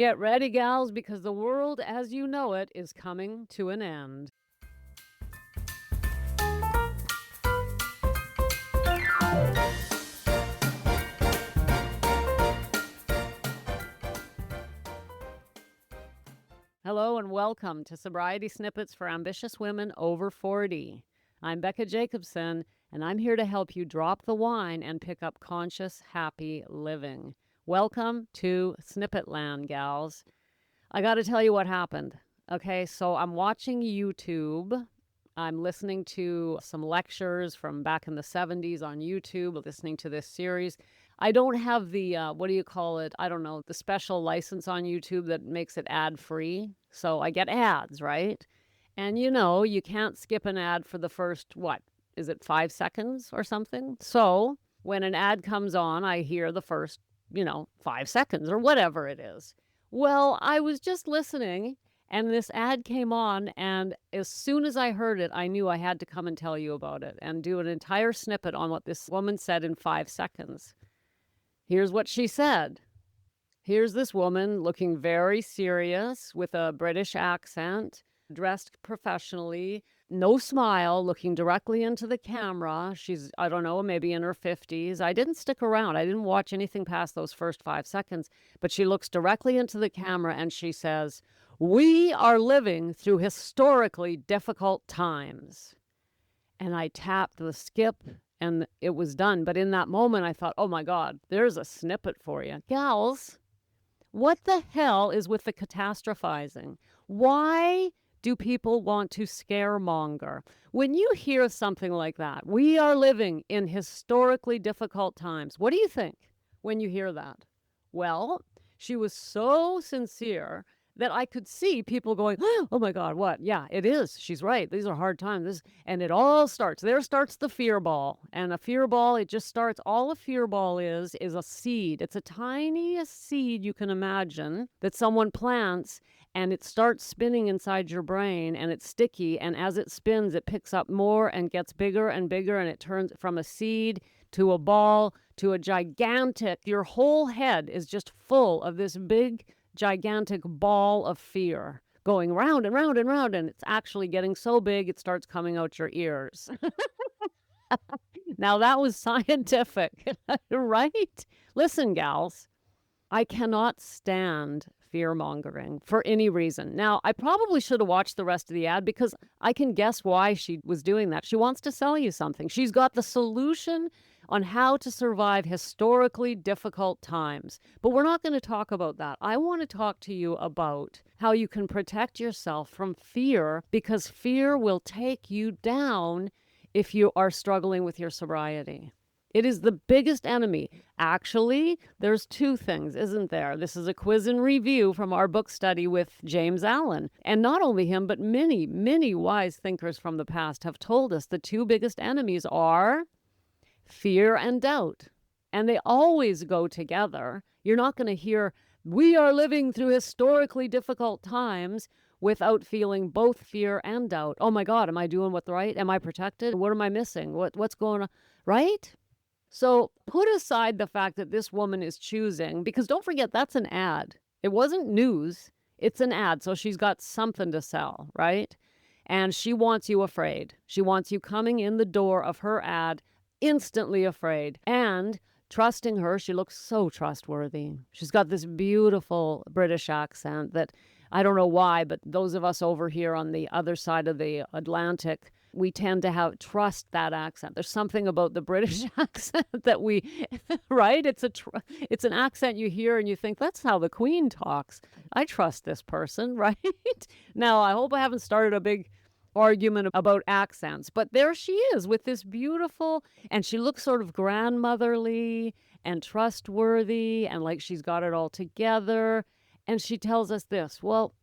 Get ready, gals, because the world as you know it is coming to an end. Hello and welcome to Sobriety Snippets for Ambitious Women Over 40. I'm Becca Jacobson, and I'm here to help you drop the wine and pick up conscious, happy living. Welcome to Snippet Land, gals. I got to tell you what happened. Okay, so I'm watching YouTube. I'm listening to some lectures from back in the 70s on YouTube, listening to this series. I don't have the, what do you call it? I don't know, the special license on YouTube that makes it ad-free. So I get ads, right? And you can't skip an ad for the first, what, is it 5 seconds or something? So when an ad comes on, I hear the first, 5 seconds or whatever it is. Well, I was just listening and this ad came on, and as soon as I heard it, I knew I had to come and tell you about it and do an entire snippet on what this woman said in 5 seconds. Here's what she said. Here's this woman looking very serious with a British accent, dressed professionally, no smile, looking directly into the camera. She's, I don't know, maybe in her 50s. I didn't stick around. I didn't watch anything past those first 5 seconds, but she looks directly into the camera and she says, "We are living through historically difficult times." And I tapped the skip and it was done. But in that moment, I thought, oh my God, there's a snippet for you. Gals, what the hell is with the catastrophizing? Why do people want to scaremonger? When you hear something like that, we are living in historically difficult times. What do you think when you hear that? Well, she was so sincere that I could see people going, oh my God, what? Yeah, it is. She's right. These are hard times. And it all starts. There starts the fear ball. And a fear ball, it just starts. All a fear ball is a seed. It's a tiniest seed you can imagine that someone plants, and it starts spinning inside your brain, and it's sticky. And as it spins, it picks up more and gets bigger and bigger. And it turns from a seed to a ball to a gigantic, your whole head is just full of this big, gigantic ball of fear going round and round and round, and it's actually getting so big it starts coming out your ears. Now that was scientific, right? Listen, gals, I cannot stand fear-mongering for any reason. Now, I probably should have watched the rest of the ad because I can guess why she was doing that. She wants to sell you something. She's got the solution on how to survive historically difficult times. But we're not going to talk about that. I want to talk to you about how you can protect yourself from fear, because fear will take you down if you are struggling with your sobriety. It is the biggest enemy. Actually, there's 2 things, isn't there? This is a quiz and review from our book study with James Allen. And not only him, but many, many wise thinkers from the past have told us the 2 biggest enemies are fear and doubt. And they always go together. You're not going to hear, "We are living through historically difficult times," without feeling both fear and doubt. Oh my God, am I doing what's right? Am I protected? What am I missing? What's going on? Right? So put aside the fact that this woman is choosing, because don't forget, that's an ad. It wasn't news. It's an ad. So she's got something to sell, right? And she wants you afraid. She wants you coming in the door of her ad instantly afraid. And trusting her, she looks so trustworthy. She's got this beautiful British accent that I don't know why, but those of us over here on the other side of the Atlantic, we tend to trust that accent. There's something about the British accent that right? It's an accent you hear and you think, that's how the Queen talks. I trust this person, right? Now, I hope I haven't started a big argument about accents, but there she is with this beautiful, and she looks sort of grandmotherly and trustworthy and like she's got it all together. And she tells us this, well,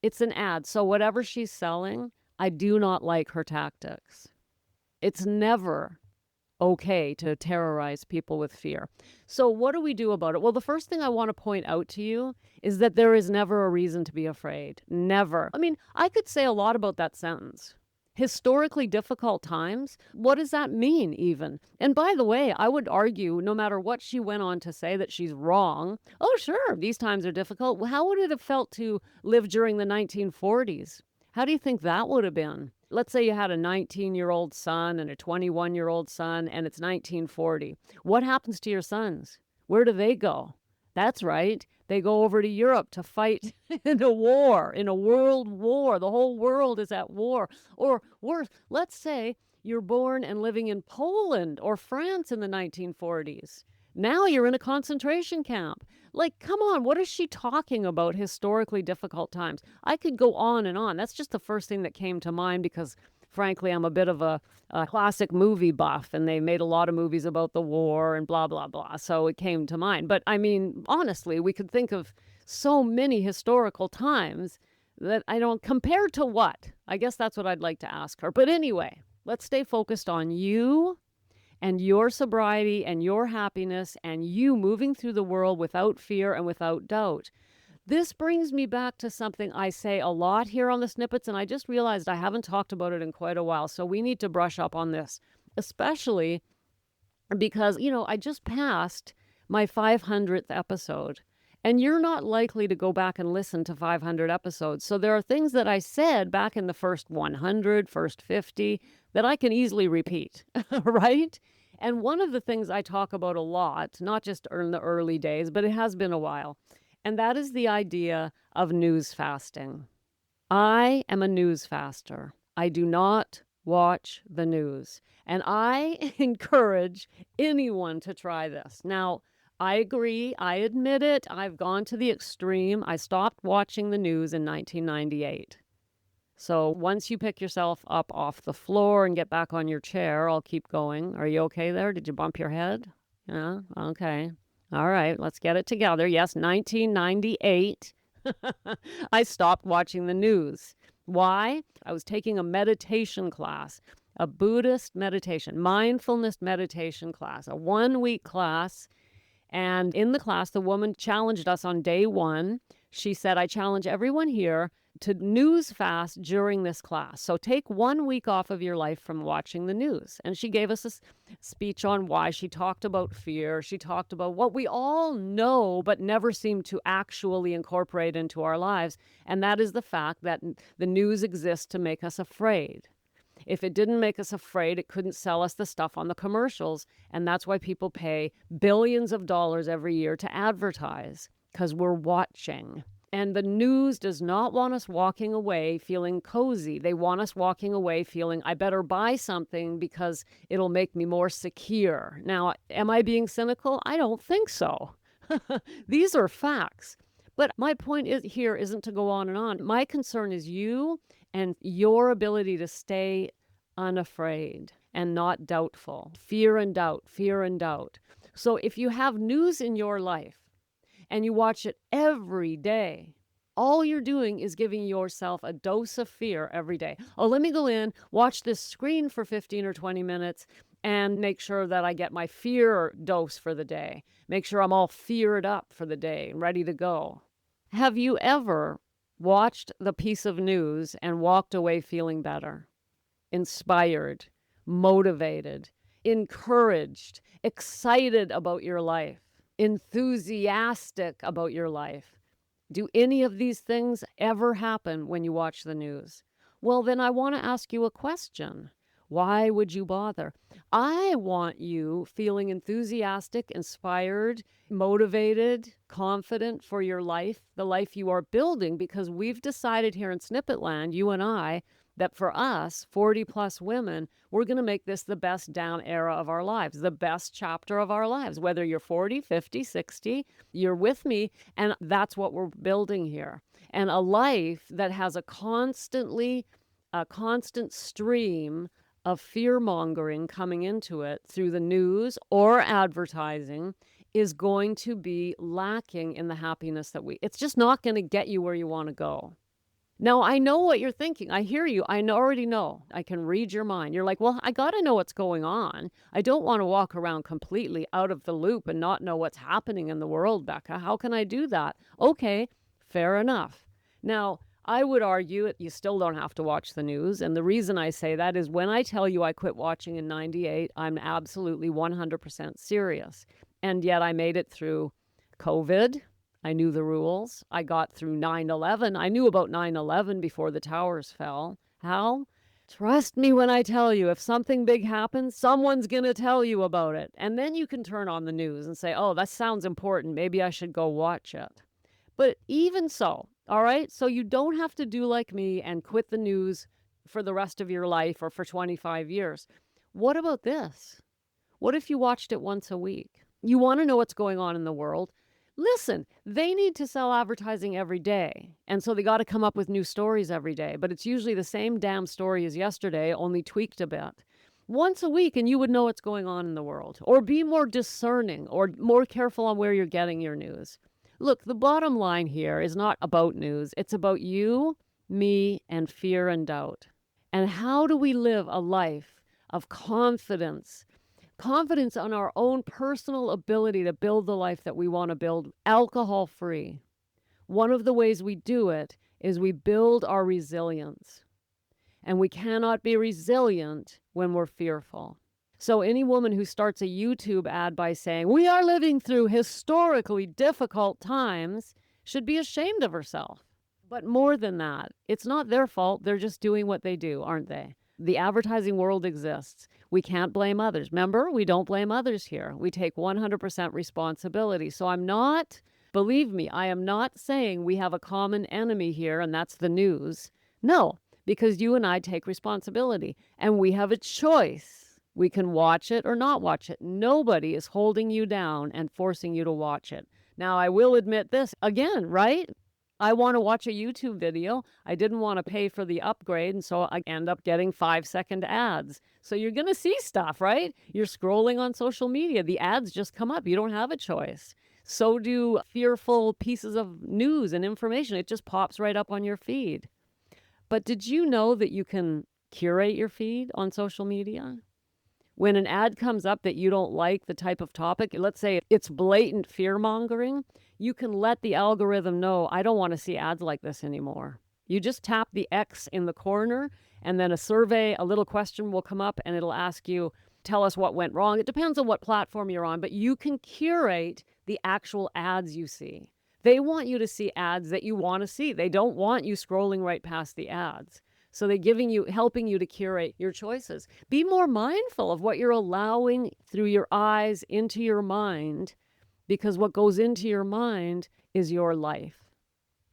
it's an ad, so whatever she's selling, I do not like her tactics. It's never okay to terrorize people with fear. So what do we do about it? Well, the first thing I want to point out to you is that there is never a reason to be afraid. Never. I mean, I could say a lot about that sentence. Historically difficult times? What does that mean, even? And by the way, I would argue, no matter what she went on to say, that she's wrong. Oh, sure, these times are difficult. Well, how would it have felt to live during the 1940s? How do you think that would have been? Let's say you had a 19-year-old son and a 21-year-old son, and it's 1940. What happens to your sons? Where do they go? That's right. They go over to Europe to fight in a war, in a world war. The whole world is at war. Or worse, let's say you're born and living in Poland or France in the 1940s. Now you're in a concentration camp. Like, come on, what is she talking about? Historically difficult times. I could go on and on. That's just the first thing that came to mind because, frankly, I'm a bit of a classic movie buff, and they made a lot of movies about the war and blah, blah, blah. So it came to mind. But I mean, honestly, we could think of so many historical times that I don't, compared to what? I guess that's what I'd like to ask her. But anyway, let's stay focused on you and your sobriety and your happiness and you moving through the world without fear and without doubt. This brings me back to something I say a lot here on the snippets, and I just realized I haven't talked about it in quite a while, so we need to brush up on this, especially because, I just passed my 500th episode, and you're not likely to go back and listen to 500 episodes. So there are things that I said back in the first 100, first 50, that I can easily repeat, right? And one of the things I talk about a lot, not just in the early days, but it has been a while, and that is the idea of news fasting. I am a news faster. I do not watch the news. And I encourage anyone to try this. Now, I agree. I admit it. I've gone to the extreme. I stopped watching the news in 1998. So once you pick yourself up off the floor and get back on your chair, I'll keep going. Are you okay there? Did you bump your head? Yeah? Okay. All right. Let's get it together. Yes, 1998. I stopped watching the news. Why? I was taking a meditation class, a Buddhist meditation, mindfulness meditation class, a 1-week class. And in the class, the woman challenged us on day 1. She said, I challenge everyone here to news fast during this class. So take 1 week off of your life from watching the news. And she gave us a speech on why. She talked about fear. She talked about what we all know but never seem to actually incorporate into our lives. And that is the fact that the news exists to make us afraid. If it didn't make us afraid, it couldn't sell us the stuff on the commercials. And that's why people pay billions of dollars every year to advertise, because we're watching. And the news does not want us walking away feeling cozy. They want us walking away feeling, I better buy something because it'll make me more secure. Now, am I being cynical? I don't think so. These are facts. But my point here isn't to go on and on. My concern is you and your ability to stay unafraid and not doubtful. Fear and doubt, fear and doubt. So if you have news in your life, and you watch it every day, all you're doing is giving yourself a dose of fear every day. Oh, let me go in, watch this screen for 15 or 20 minutes, and make sure that I get my fear dose for the day. Make sure I'm all feared up for the day, ready to go. Have you ever watched the piece of news and walked away feeling better, inspired, motivated, encouraged, excited about your life? Enthusiastic about your life? Do any of these things ever happen when you watch the news? Well, then I want to ask you a question. Why would you bother? I want you feeling enthusiastic, inspired, motivated, confident for your life, the life you are building, because we've decided here in Snippet Land, you and I, that for us, 40 plus women, we're going to make this the best down era of our lives, the best chapter of our lives. Whether you're 40, 50, 60, you're with me. And that's what we're building here. And a life that has a constant stream of fear-mongering coming into it through the news or advertising is going to be lacking in the happiness that it's just not going to get you where you want to go. Now, I know what you're thinking. I hear you. Already know. I can read your mind. You're like, well, I got to know what's going on. I don't want to walk around completely out of the loop and not know what's happening in the world, Becca. How can I do that? Okay, fair enough. Now, I would argue you still don't have to watch the news. And the reason I say that is when I tell you I quit watching in 98, I'm absolutely 100% serious. And yet I made it through COVID. I knew the rules. I got through 9/11. I knew about 9/11 before the towers fell. How? Trust me when I tell you, if something big happens, someone's going to tell you about it. And then you can turn on the news and say, oh, that sounds important. Maybe I should go watch it. But even so, all right, so you don't have to do like me and quit the news for the rest of your life or for 25 years. What about this? What if you watched it once a week? You want to know what's going on in the world? Listen, they need to sell advertising every day. And so they got to come up with new stories every day. But it's usually the same damn story as yesterday, only tweaked a bit. Once a week, and you would know what's going on in the world. Or be more discerning or more careful on where you're getting your news. Look, the bottom line here is not about news. It's about you, me, and fear and doubt. And how do we live a life of confidence? Confidence on our own personal ability to build the life that we want to build, alcohol-free. One of the ways we do it is we build our resilience. And we cannot be resilient when we're fearful. So any woman who starts a YouTube ad by saying, we are living through historically difficult times, should be ashamed of herself. But more than that, it's not their fault. They're just doing what they do, aren't they? The advertising world exists. We can't blame others. Remember, we don't blame others here. We take 100% responsibility. So believe me, I am not saying we have a common enemy here and that's the news. No, because you and I take responsibility and we have a choice. We can watch it or not watch it. Nobody is holding you down and forcing you to watch it. Now, I will admit this again, right? I want to watch a YouTube video. I didn't want to pay for the upgrade, and so I end up getting 5-second ads. So you're going to see stuff, right? You're scrolling on social media. The ads just come up. You don't have a choice. So do fearful pieces of news and information. It just pops right up on your feed. But did you know that you can curate your feed on social media? When an ad comes up that you don't like the type of topic, let's say it's blatant fear-mongering, you can let the algorithm know, I don't want to see ads like this anymore. You just tap the X in the corner, and then a little question will come up, and it'll ask you, tell us what went wrong. It depends on what platform you're on, but you can curate the actual ads you see. They want you to see ads that you want to see. They don't want you scrolling right past the ads. So they're helping you to curate your choices. Be more mindful of what you're allowing through your eyes into your mind, because what goes into your mind is your life.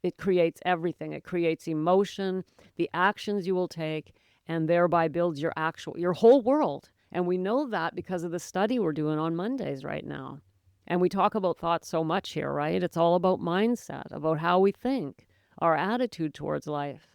It creates everything. It creates emotion, the actions you will take, and thereby builds your whole world. And we know that because of the study we're doing on Mondays right now. And we talk about thoughts so much here, right? It's all about mindset, about how we think, our attitude towards life.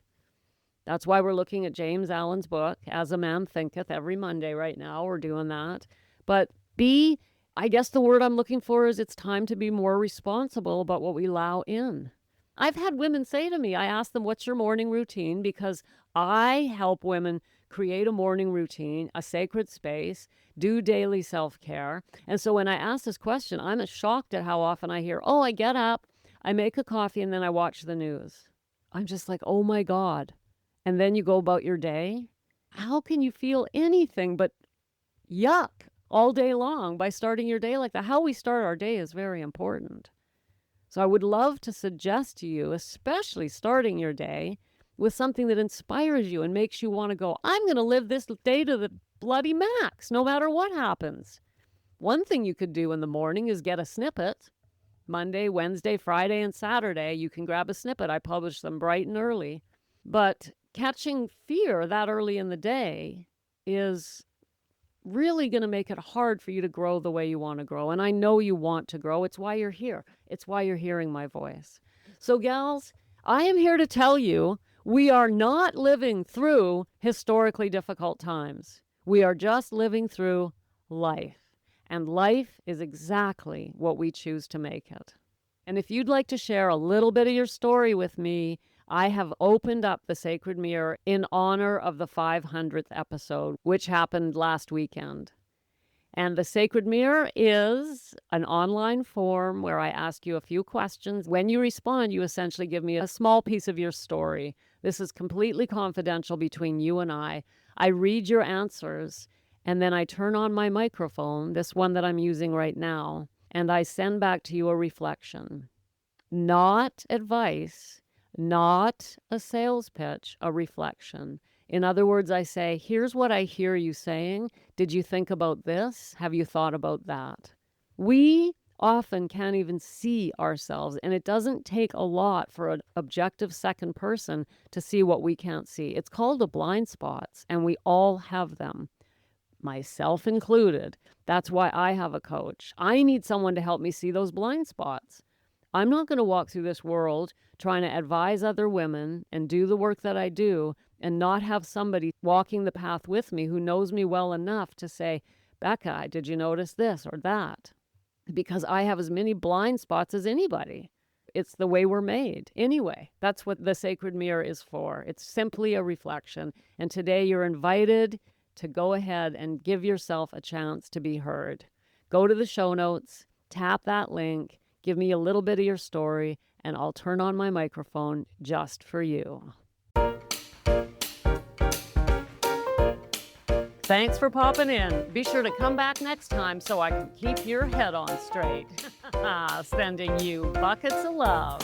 That's why we're looking at James Allen's book, As a Man Thinketh, every Monday right now. We're doing that. But I guess the word I'm looking for is it's time to be more responsible about what we allow in. I've had women say to me, I ask them, what's your morning routine? Because I help women create a morning routine, a sacred space, do daily self-care. And so when I ask this question, I'm shocked at how often I hear, I get up, I make a coffee, and then I watch the news. I'm just like, oh my God. And then you go about your day. How can you feel anything but yuck all day long by starting your day like that? How we start our day is very important. So I would love to suggest to you, especially starting your day, with something that inspires you and makes you want to go, I'm going to live this day to the bloody max, no matter what happens. One thing you could do in the morning is get a snippet. Monday, Wednesday, Friday, and Saturday, you can grab a snippet. I publish them bright and early. But catching fear that early in the day is really going to make it hard for you to grow the way you want to grow. And I know you want to grow. It's why you're here. It's why you're hearing my voice. So gals, I am here to tell you we are not living through historically difficult times. We are just living through life. And life is exactly what we choose to make it. And if you'd like to share a little bit of your story with me, I have opened up the Sacred Mirror in honor of the 500th episode, which happened last weekend. And the Sacred Mirror is an online form where I ask you a few questions. When you respond, you essentially give me a small piece of your story. This is completely confidential between you and I. I read your answers, and then I turn on my microphone, this one that I'm using right now, and I send back to you a reflection. Not advice, not a sales pitch, a reflection. In other words, I say, here's what I hear you saying. Did you think about this? Have you thought about that? We often can't even see ourselves, and it doesn't take a lot for an objective second person to see what we can't see. It's called the blind spots, and we all have them, myself included. That's why I have a coach. I need someone to help me see those blind spots. I'm not going to walk through this world trying to advise other women and do the work that I do and not have somebody walking the path with me who knows me well enough to say, Becca, did you notice this or that? Because I have as many blind spots as anybody. It's the way we're made. Anyway, that's what the Sacred Mirror is for. It's simply a reflection. And today you're invited to go ahead and give yourself a chance to be heard. Go to the show notes, tap that link, give me a little bit of your story, and I'll turn on my microphone just for you. Thanks for popping in. Be sure to come back next time so I can keep your head on straight. Sending you buckets of love.